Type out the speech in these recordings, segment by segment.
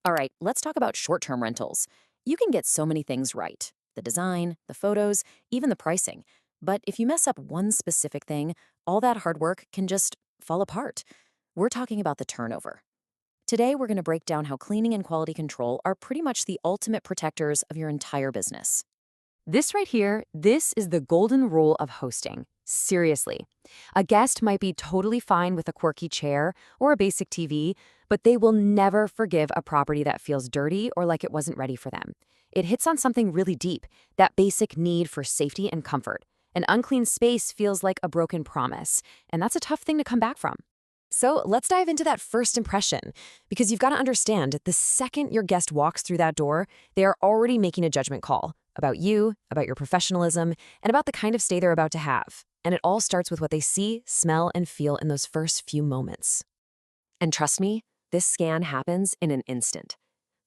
All right, let's talk about short-term rentals. You can get so many things right. The design, the photos, even the pricing. But if you mess up one specific thing, all that hard work can just fall apart. We're talking about the turnover. Today, we're going to break down how cleaning and quality control are pretty much the ultimate protectors of your entire business. This right here, this is the golden rule of hosting. Seriously. A guest might be totally fine with a quirky chair or a basic TV, but they will never forgive a property that feels dirty or like it wasn't ready for them. It hits on something really deep, that basic need for safety and comfort. An unclean space feels like a broken promise, and that's a tough thing to come back from. So let's dive into that first impression, because you've got to understand the second your guest walks through that door, they are already making a judgment call about you, about your professionalism, and about the kind of stay they're about to have. And it all starts with what they see, smell, and feel in those first few moments. And trust me, this scan happens in an instant.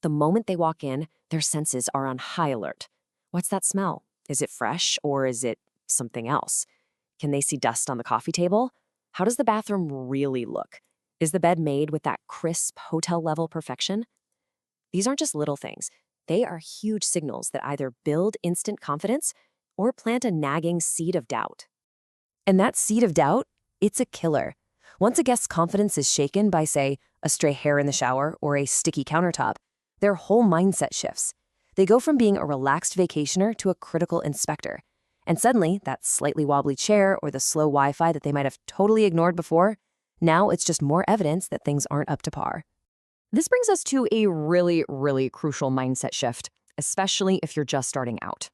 The moment they walk in, their senses are on high alert. What's that smell? Is it fresh or is it something else? Can they see dust on the coffee table? How does the bathroom really look? Is the bed made with that crisp hotel-level perfection? These aren't just little things. They are huge signals that either build instant confidence or plant a nagging seed of doubt. And that seed of doubt, it's a killer. Once a guest's confidence is shaken by, say, a stray hair in the shower or a sticky countertop, their whole mindset shifts. They go from being a relaxed vacationer to a critical inspector. And suddenly, that slightly wobbly chair or the slow Wi-Fi that they might have totally ignored before, now it's just more evidence that things aren't up to par. This brings us to a really crucial mindset shift, especially if you're just starting out.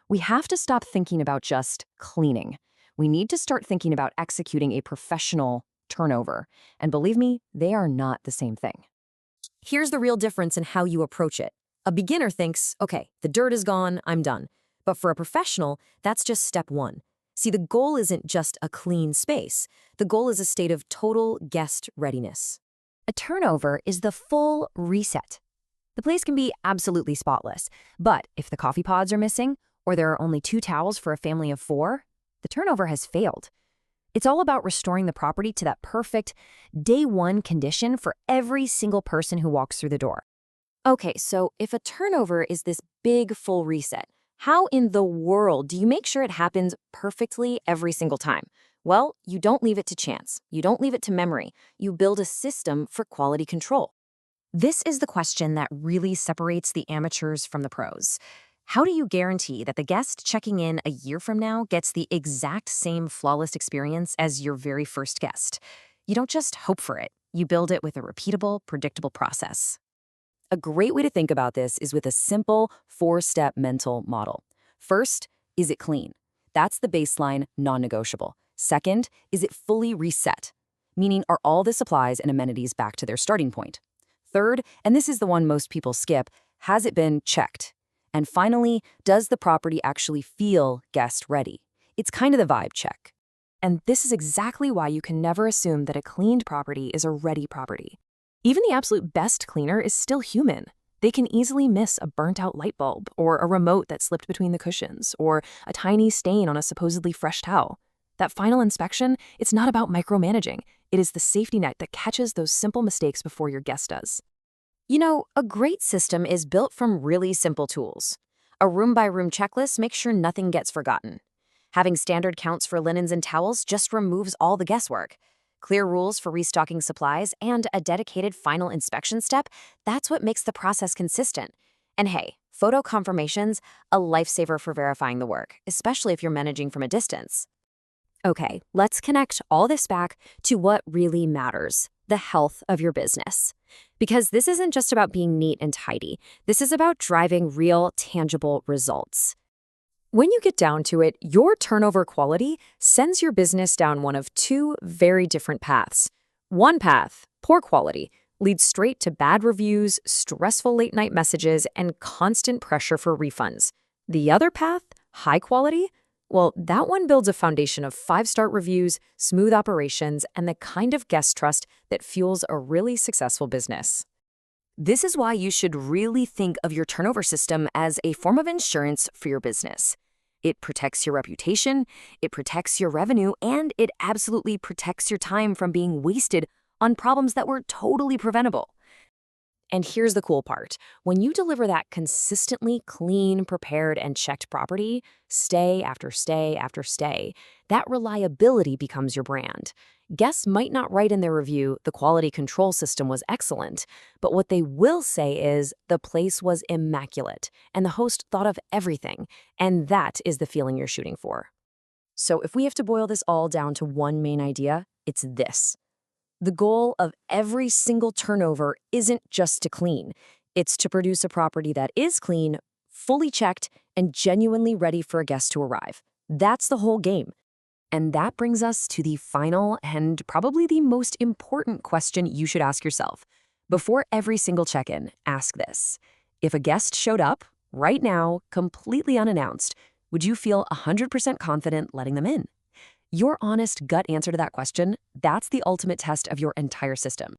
We have to stop thinking about just cleaning. We need to start thinking about executing a professional turnover. And believe me, they are not the same thing. Here's the real difference in how you approach it. A beginner thinks, okay, the dirt is gone, I'm done. But for a professional, that's just step one. See, the goal isn't just a clean space. The goal is a state of total guest readiness. A turnover is the full reset. The place can be absolutely spotless, but if the coffee pods are missing, or there are only 2 towels for a family of 4, the turnover has failed. It's all about restoring the property to that perfect day one condition for every single person who walks through the door. Okay, so if a turnover is this big full reset, how in the world do you make sure it happens perfectly every single time? Well, you don't leave it to chance. You don't leave it to memory. You build a system for quality control. This is the question that really separates the amateurs from the pros. How do you guarantee that the guest checking in a year from now gets the exact same flawless experience as your very first guest? You don't just hope for it. You build it with a repeatable, predictable process. A great way to think about this is with a simple 4-step mental model. First, is it clean? That's the baseline, non-negotiable. Second, is it fully reset? Meaning, are all the supplies and amenities back to their starting point? Third, and this is the one most people skip, has it been checked? And finally, does the property actually feel guest ready? It's kind of the vibe check. And this is exactly why you can never assume that a cleaned property is a ready property. Even the absolute best cleaner is still human. They can easily miss a burnt-out light bulb, or a remote that slipped between the cushions, or a tiny stain on a supposedly fresh towel. That final inspection, it's not about micromanaging. It is the safety net that catches those simple mistakes before your guest does. You know, a great system is built from really simple tools. A room-by-room checklist makes sure nothing gets forgotten. Having standard counts for linens and towels just removes all the guesswork. Clear rules for restocking supplies and a dedicated final inspection step, that's what makes the process consistent. And hey, photo confirmation's a lifesaver for verifying the work, especially if you're managing from a distance. Okay, let's connect all this back to what really matters, the health of your business. Because this isn't just about being neat and tidy. This is about driving real, tangible results. When you get down to it, your turnover quality sends your business down one of 2 very different paths. One path, poor quality, leads straight to bad reviews, stressful late-night messages, and constant pressure for refunds. The other path, high quality, well, that one builds a foundation of 5-star reviews, smooth operations, and the kind of guest trust that fuels a really successful business. This is why you should really think of your turnover system as a form of insurance for your business. It protects your reputation, it protects your revenue, and it absolutely protects your time from being wasted on problems that were totally preventable. And here's the cool part. When you deliver that consistently clean, prepared, and checked property, stay after stay after stay, that reliability becomes your brand. Guests might not write in their review, the quality control system was excellent, but what they will say is the place was immaculate, and the host thought of everything, and that is the feeling you're shooting for. So if we have to boil this all down to one main idea, it's this. The goal of every single turnover isn't just to clean. It's to produce a property that is clean, fully checked, and genuinely ready for a guest to arrive. That's the whole game. And that brings us to the final and probably the most important question you should ask yourself. Before every single check-in, ask this. If a guest showed up, right now, completely unannounced, would you feel 100% confident letting them in? Your honest gut answer to that question, that's the ultimate test of your entire system.